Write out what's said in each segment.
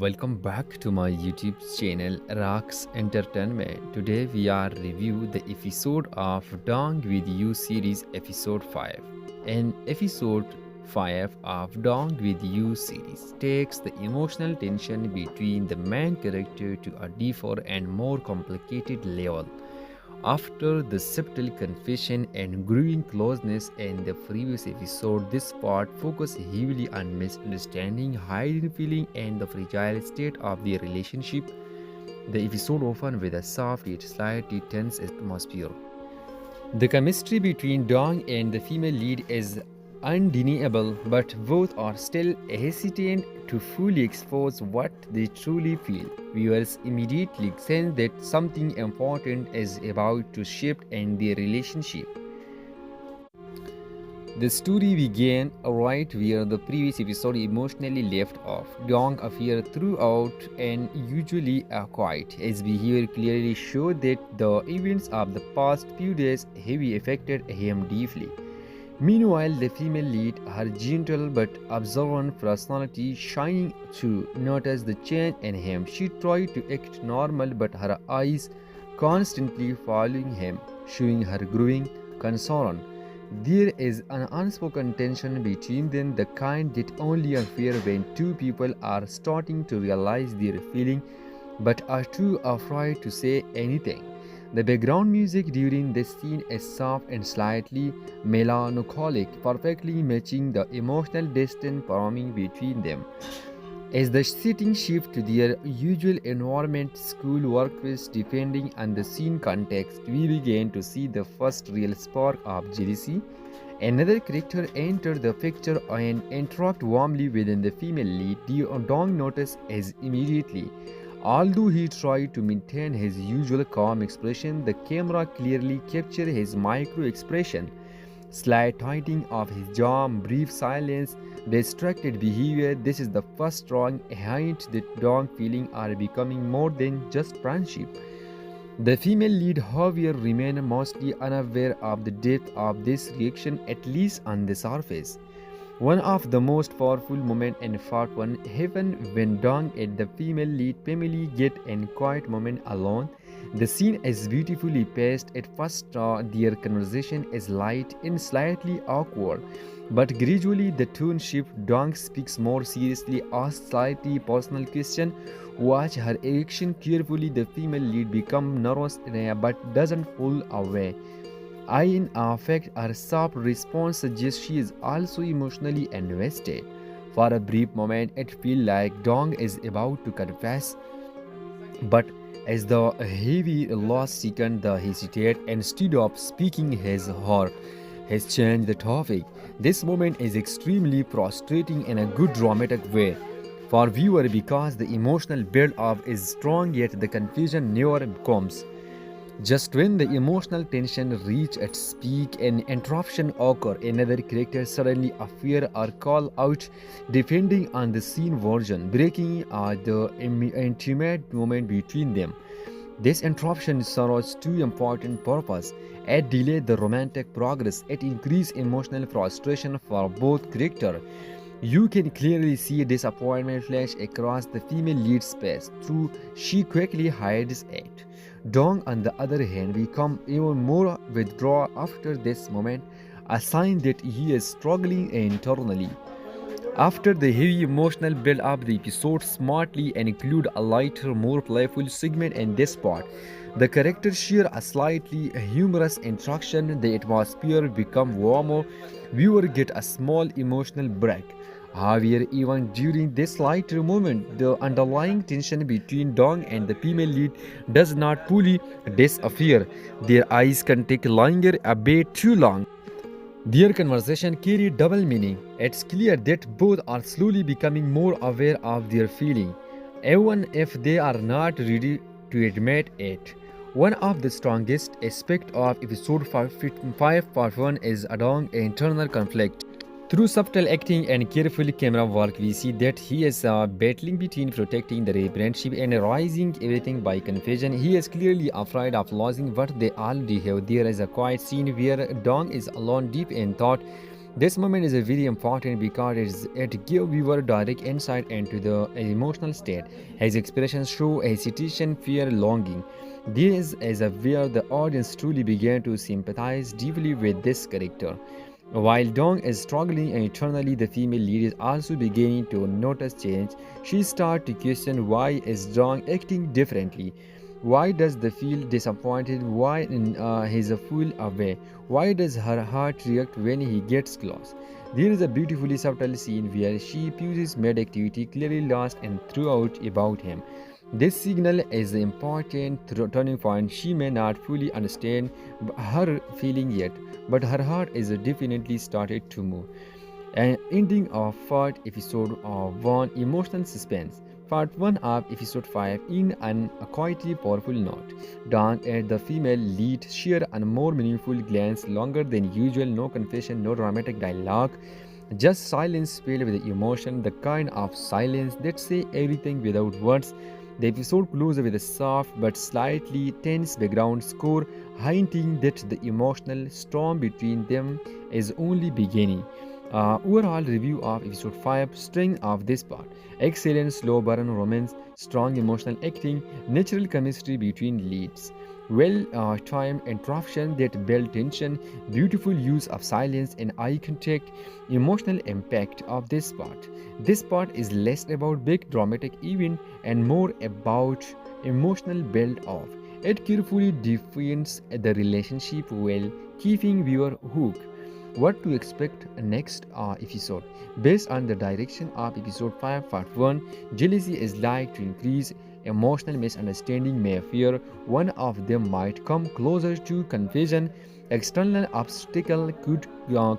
welcome back to my YouTube channel Rak's Entertainment. Today we are review the episode of Duang with You series episode 5. And episode 5 of Duang with You series takes the emotional tension between the main character to a deeper and more complicated level. After the subtle confession and growing closeness in the previous episode, this part focuses heavily on misunderstanding, hidden feeling, and the fragile state of their relationship. The episode opened with a soft yet slightly tense atmosphere. The chemistry between Dong and the female lead is undeniable, but both are still hesitant to fully expose what they truly feel. Viewers immediately sense that something important is about to shift in their relationship. The story began right where the previous episode emotionally left off. Dong appears throughout and usually quiet. His behavior clearly showed that the events of the past few days have affected him deeply. Meanwhile, the female lead, her gentle but observant personality shining to notice the change in him. She tried to act normal, but her eyes constantly following him, showing her growing concern. There is an unspoken tension between them, the kind that only appears when two people are starting to realize their feeling but are too afraid to say anything. The background music during this scene is soft and slightly melancholic, perfectly matching the emotional distance forming between them. As the setting shifts to their usual environment, school, workplace, depending on the scene context, we begin to see the first real spark of jealousy. Another character enters the picture and interacts warmly within the female lead. Dong notices as immediately. Although he tried to maintain his usual calm expression, the camera clearly captured his micro-expression. Slight tightening of his jaw, brief silence, distracted behavior. This is the first strong hint that Dong feelings are becoming more than just friendship. The female lead, however, remains mostly unaware of the depth of this reaction, at least on the surface. One of the most powerful moments in part 1 happened when Dong and the female lead family get in quiet moment alone. The scene is beautifully paced. At first, their conversation is light and slightly awkward, but gradually the tone shifts. Dong speaks more seriously, asks slightly personal question, watch her reaction carefully. The female lead becomes nervous but doesn't pull away. In fact, her soft response suggests she is also emotionally invested. For a brief moment, it feels like Dong is about to confess, but as the heavy last second, the hesitate instead of speaking his heart has changed the topic. This moment is extremely frustrating in a good dramatic way for viewer because the emotional build-up is strong, yet the confusion never comes. Just when the emotional tension reaches its peak, an interruption occurs. Another character suddenly appears or calls out, depending on the scene version, breaking the intimate moment between them. This interruption serves two important purposes. It delays the romantic progress. It increases emotional frustration for both characters. You can clearly see disappointment flash across the female lead's face, though she quickly hides it. Dong, on the other hand, becomes even more withdrawn after this moment, a sign that he is struggling internally. After the heavy emotional build-up, the episode smartly include a lighter, more playful segment in this part. The characters share a slightly humorous interaction. The atmosphere becomes warmer. Viewers get a small emotional break. However, even during this lighter moment, the underlying tension between Dong and the female lead does not fully disappear. Their eyes contact linger a bit too long. Their conversation carries double meaning. It's clear that both are slowly becoming more aware of their feeling, even if they are not ready to admit it. One of the strongest aspects of episode 5 part 1 is Dong's internal conflict. Through subtle acting and careful camera work, we see that he is battling between protecting the friendship and rising everything by confession. He is clearly afraid of losing what they already have. There is a quiet scene where Dong is alone, deep in thought. This moment is a very important because it gives viewer direct insight into the emotional state. His expressions show hesitation, fear, longing. This is where the audience truly began to sympathize deeply with this character. While Dong is struggling internally, the female lead is also beginning to notice change. She starts to question why is Dong acting differently. Why does they feel disappointed? Why he's a fool away? Why does her heart react when he gets close? There is a beautifully subtle scene where she uses mad activity clearly lost and throughout about him. This signal is an important turning point. She may not fully understand her feeling yet, but her heart is definitely started to move. And ending of part episode of 1 emotional suspense. Part 1 of episode 5 in an quietly powerful note. Dong and the female lead share a more meaningful glance, longer than usual, no confession, no dramatic dialogue, just silence filled with emotion, the kind of silence that say everything without words. The episode closes with a soft but slightly tense background score, hinting that the emotional storm between them is only beginning. Overall review of episode 5, strength of this part: excellent slow burn romance, strong emotional acting, natural chemistry between leads, well timed interruption that build tension, beautiful use of silence and eye contact, emotional impact of this part. This part is less about big dramatic event and more about emotional build off. It carefully defines the relationship while keeping viewer hooked. What to expect next episode? Based on the direction of episode 5 part 1, jealousy is like to increase, emotional misunderstanding may appear, one of them might come closer to confusion, external obstacle could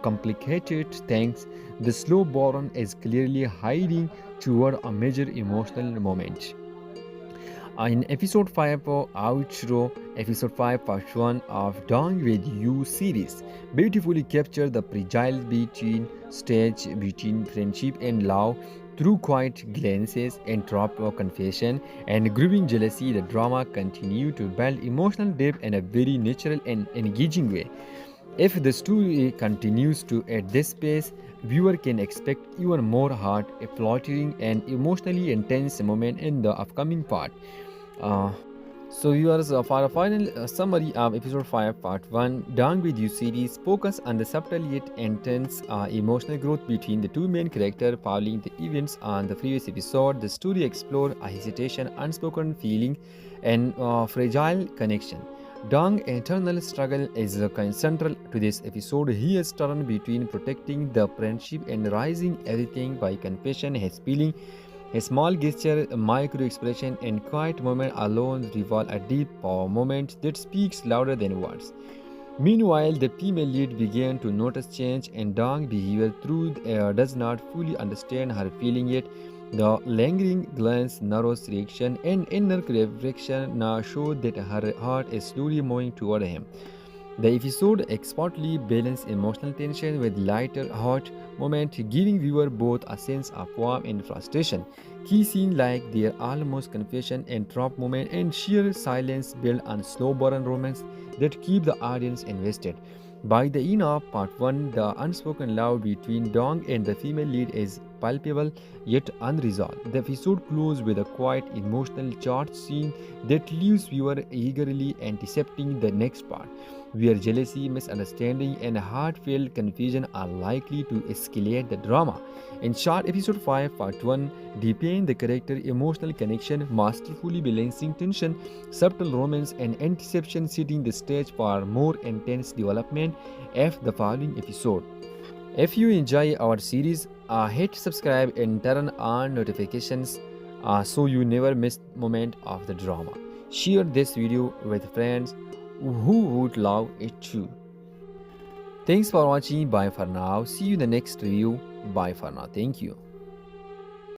complicate things. The slow burn is clearly hiding toward a major emotional moment. In episode 5 outro, episode 5 part 1 of Duang with You series beautifully capture the fragile between stage between friendship and love through quiet glances and drop of confession and grieving jealousy. The drama continue to build emotional depth in a very natural and engaging way. If the story continues to at this pace, viewer can expect even more heart fluttering and emotionally intense moment in the upcoming part. Uh, so viewers, for a final summary of episode 5 part 1, Down With You series focus on the subtle yet intense emotional growth between the two main characters following the events on the previous episode. The story explored a hesitation, unspoken feeling, and fragile connection. Dong's internal struggle is central to this episode. He is torn between protecting the friendship and rising everything by confession, his feeling. A small gesture, a micro expression, and quiet moment alone reveal a deep moment that speaks louder than words. Meanwhile, the female lead began to notice change in Dong's behavior through does not fully understand her feeling yet. The lingering glance, nervous reaction, and inner reflection now show that her heart is slowly moving toward him. The episode expertly balances emotional tension with lighter hot moment, giving viewer both a sense of warmth and frustration. Key scenes like their almost confession and drop moment and sheer silence build on slow burn romance that keep the audience invested. By the end of part 1, the unspoken love between Dong and the female lead is palpable yet unresolved. The episode closes with a quiet emotional charged scene that leaves viewer eagerly anticipating the next part, where jealousy, misunderstanding, and heartfelt confusion are likely to escalate the drama. In short, episode 5 part 1 deepens the character emotional connection, masterfully balancing tension, subtle romance, and anticipation, setting the stage for more intense development of the following episode. If you enjoy our series, hit subscribe and turn on notifications so you never miss moment of the drama. Share this video with friends who would love it too. Thanks for watching. Bye for now. See you in the next review. Bye for now. Thank you.